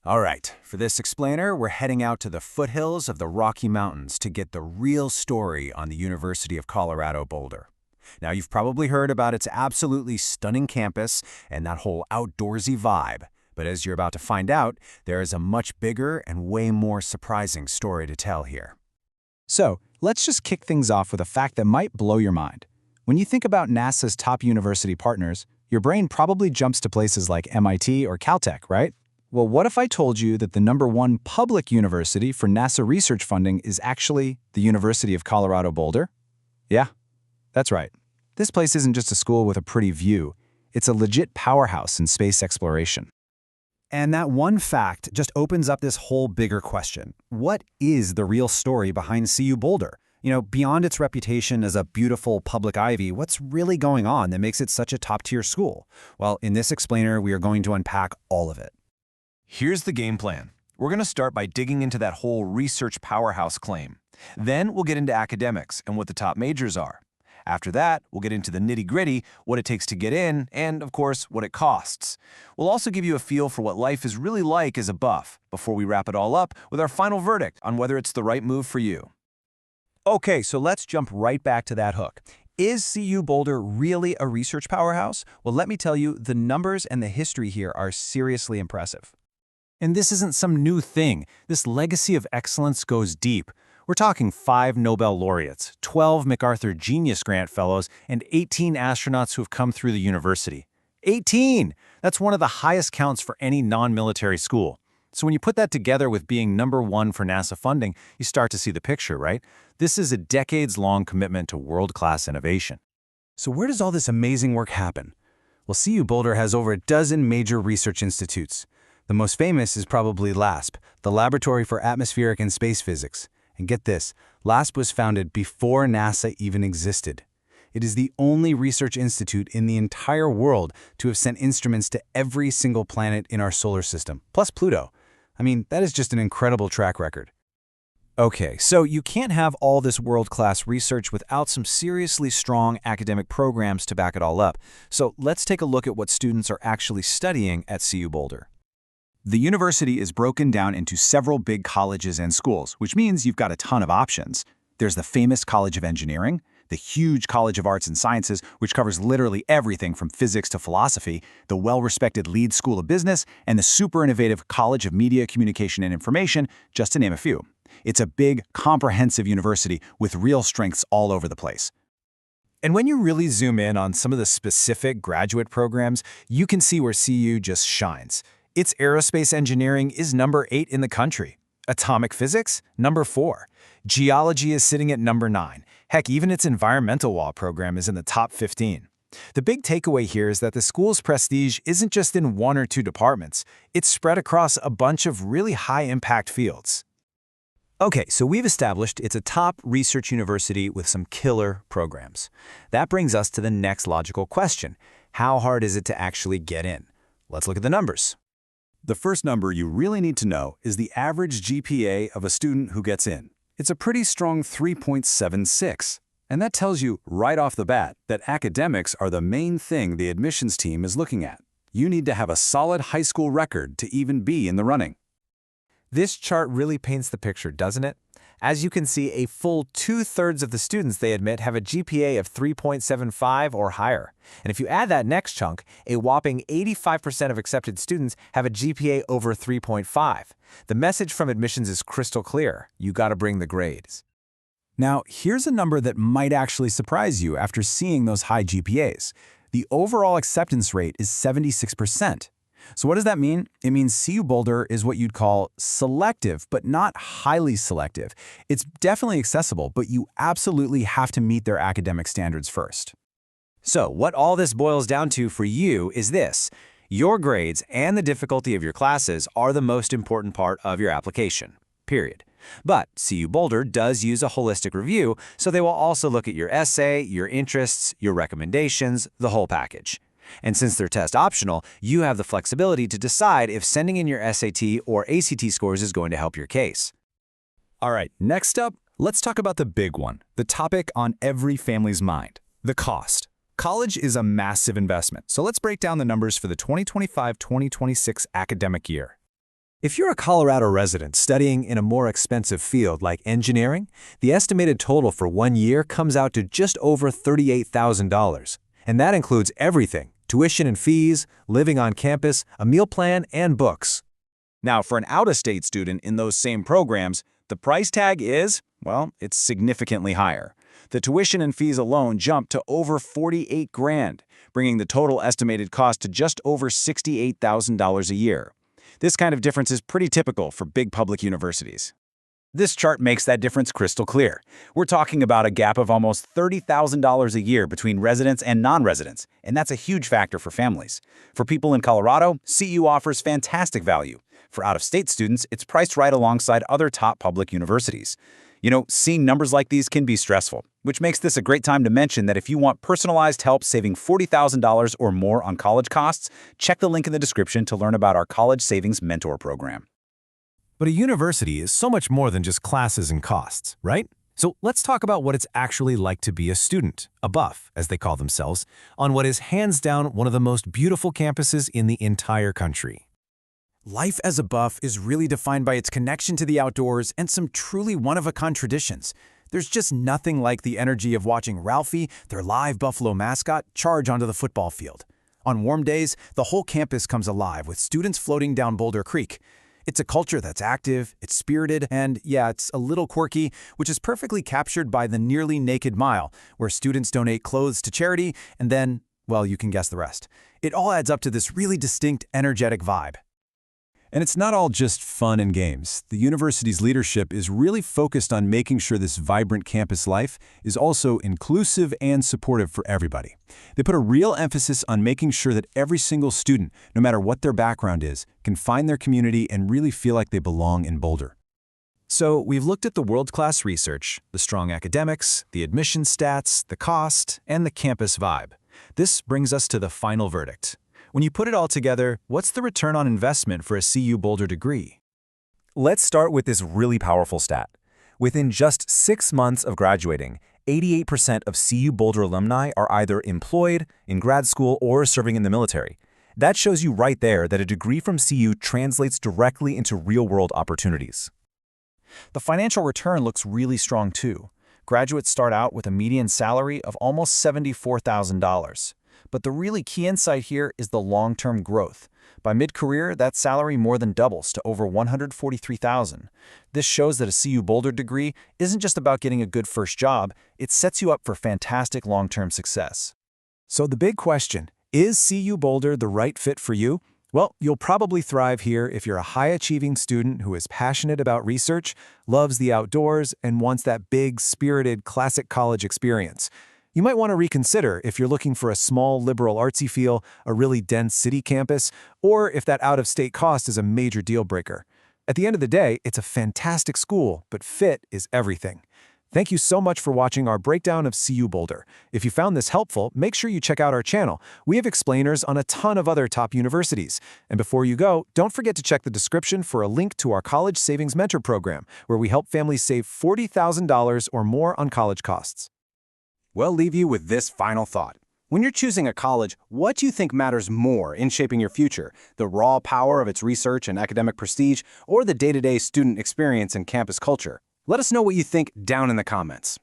All right, for this explainer, we're heading out to the foothills of the Rocky Mountains to get the real story on the University of Colorado Boulder. Now, you've probably heard about its absolutely stunning campus and that whole outdoorsy vibe, but as you're about to find out, there is a much bigger and way more surprising story to tell here. So, let's just kick things off with a fact that might blow your mind. When you think about NASA's top university partners, your brain probably jumps to places like MIT or Caltech, right? Well, what if I told you that the #1 public university for NASA research funding is actually the University of Colorado Boulder? Yeah, that's right. This place isn't just a school with a pretty view. It's a legit powerhouse in space exploration. And that one fact just opens up this whole bigger question. What is the real story behind CU Boulder? Beyond its reputation as a beautiful public ivy, what's really going on that makes it such a top-tier school? Well, in this explainer, we are going to unpack all of it. Here's the game plan. We're going to start by digging into that whole research powerhouse claim. Then we'll get into academics and what the top majors are. After that, we'll get into the nitty-gritty, what it takes to get in, and, of course, what it costs. We'll also give you a feel for what life is really like as a buff, before we wrap it all up with our final verdict on whether it's the right move for you. Okay, so let's jump right back to that hook. Is CU Boulder really a research powerhouse? Well, let me tell you, the numbers and the history here are seriously impressive. And this isn't some new thing. This legacy of excellence goes deep. We're talking 5 Nobel laureates, 12 MacArthur Genius Grant Fellows, and 18 astronauts who have come through the university. 18! That's one of the highest counts for any non-military school. So when you put that together with being #1 for NASA funding, you start to see the picture, right? This is a decades-long commitment to world-class innovation. So where does all this amazing work happen? Well, CU Boulder has over a dozen major research institutes. The most famous is probably LASP, the Laboratory for Atmospheric and Space Physics. And get this, LASP was founded before NASA even existed. It is the only research institute in the entire world to have sent instruments to every single planet in our solar system, plus Pluto. I mean, that is just an incredible track record. Okay, so you can't have all this world-class research without some seriously strong academic programs to back it all up. So let's take a look at what students are actually studying at CU Boulder. The university is broken down into several big colleges and schools, which means you've got a ton of options. There's the famous College of Engineering, the huge College of Arts and Sciences, which covers literally everything from physics to philosophy, the well-respected Leeds School of Business, and the super innovative College of Media, Communication, and Information, just to name a few. It's a big, comprehensive university with real strengths all over the place. And when you really zoom in on some of the specific graduate programs, you can see where CU just shines. Its aerospace engineering is #8 in the country. Atomic physics, #4. Geology is sitting at #9. Heck, even its environmental law program is in the top 15. The big takeaway here is that the school's prestige isn't just in 1 or 2 departments. It's spread across a bunch of really high-impact fields. Okay, so we've established it's a top research university with some killer programs. That brings us to the next logical question. How hard is it to actually get in? Let's look at the numbers. The first number you really need to know is the average GPA of a student who gets in. It's a pretty strong 3.76. And that tells you right off the bat that academics are the main thing the admissions team is looking at. You need to have a solid high school record to even be in the running. This chart really paints the picture, doesn't it? As you can see, a full 2/3 of the students they admit have a GPA of 3.75 or higher. And if you add that next chunk, a whopping 85% of accepted students have a GPA over 3.5. The message from admissions is crystal clear. You gotta bring the grades. Now, here's a number that might actually surprise you after seeing those high GPAs. The overall acceptance rate is 76%. So what does that mean? It means CU Boulder is what you'd call selective, but not highly selective. It's definitely accessible, but you absolutely have to meet their academic standards first. So what all this boils down to for you is this. Your grades and the difficulty of your classes are the most important part of your application, period. But CU Boulder does use a holistic review, so they will also look at your essay, your interests, your recommendations, the whole package. And since they're test optional, you have the flexibility to decide if sending in your SAT or ACT scores is going to help your case. All right, next up, let's talk about the big one, the topic on every family's mind, the cost. College is a massive investment, so let's break down the numbers for the 2025-2026 academic year. If you're a Colorado resident studying in a more expensive field like engineering, the estimated total for 1 year comes out to just over $38,000. And that includes everything: tuition and fees, living on campus, a meal plan, and books. Now, for an out-of-state student in those same programs, the price tag is, well, it's significantly higher. The tuition and fees alone jump to over $48,000, bringing the total estimated cost to just over $68,000 a year. This kind of difference is pretty typical for big public universities. This chart makes that difference crystal clear. We're talking about a gap of almost $30,000 a year between residents and non-residents, and that's a huge factor for families. For people in Colorado, CU offers fantastic value. For out-of-state students, it's priced right alongside other top public universities. Seeing numbers like these can be stressful, which makes this a great time to mention that if you want personalized help saving $40,000 or more on college costs, check the link in the description to learn about our College Savings Mentor program. But a university is so much more than just classes and costs, right? So let's talk about what it's actually like to be a student, a buff, as they call themselves, on what is hands down one of the most beautiful campuses in the entire country. Life as a buff is really defined by its connection to the outdoors and some truly one-of-a-kind traditions. There's just nothing like the energy of watching Ralphie, their live buffalo mascot, charge onto the football field. On warm days, the whole campus comes alive with students floating down Boulder Creek. It's a culture that's active, it's spirited, and yeah, it's a little quirky, which is perfectly captured by the Nearly Naked Mile, where students donate clothes to charity, and then, well, you can guess the rest. It all adds up to this really distinct, energetic vibe. And it's not all just fun and games. The university's leadership is really focused on making sure this vibrant campus life is also inclusive and supportive for everybody. They put a real emphasis on making sure that every single student, no matter what their background is, can find their community and really feel like they belong in Boulder. So we've looked at the world-class research, the strong academics, the admission stats, the cost, and the campus vibe. This brings us to the final verdict. When you put it all together, what's the return on investment for a CU Boulder degree? Let's start with this really powerful stat. Within just 6 months of graduating, 88% of CU Boulder alumni are either employed, in grad school, or serving in the military. That shows you right there that a degree from CU translates directly into real-world opportunities. The financial return looks really strong too. Graduates start out with a median salary of almost $74,000. But the really key insight here is the long-term growth. By mid-career, that salary more than doubles to over $143,000. This shows that a CU Boulder degree isn't just about getting a good first job, it sets you up for fantastic long-term success. So the big question, is CU Boulder the right fit for you? Well, you'll probably thrive here if you're a high-achieving student who is passionate about research, loves the outdoors, and wants that big, spirited, classic college experience. You might want to reconsider if you're looking for a small, liberal, artsy feel, a really dense city campus, or if that out-of-state cost is a major deal breaker. At the end of the day, it's a fantastic school, but fit is everything. Thank you so much for watching our breakdown of CU Boulder. If you found this helpful, make sure you check out our channel. We have explainers on a ton of other top universities. And before you go, don't forget to check the description for a link to our College Savings Mentor program, where we help families save $40,000 or more on college costs. We'll leave you with this final thought. When you're choosing a college, what do you think matters more in shaping your future? The raw power of its research and academic prestige, or the day-to-day student experience and campus culture? Let us know what you think down in the comments.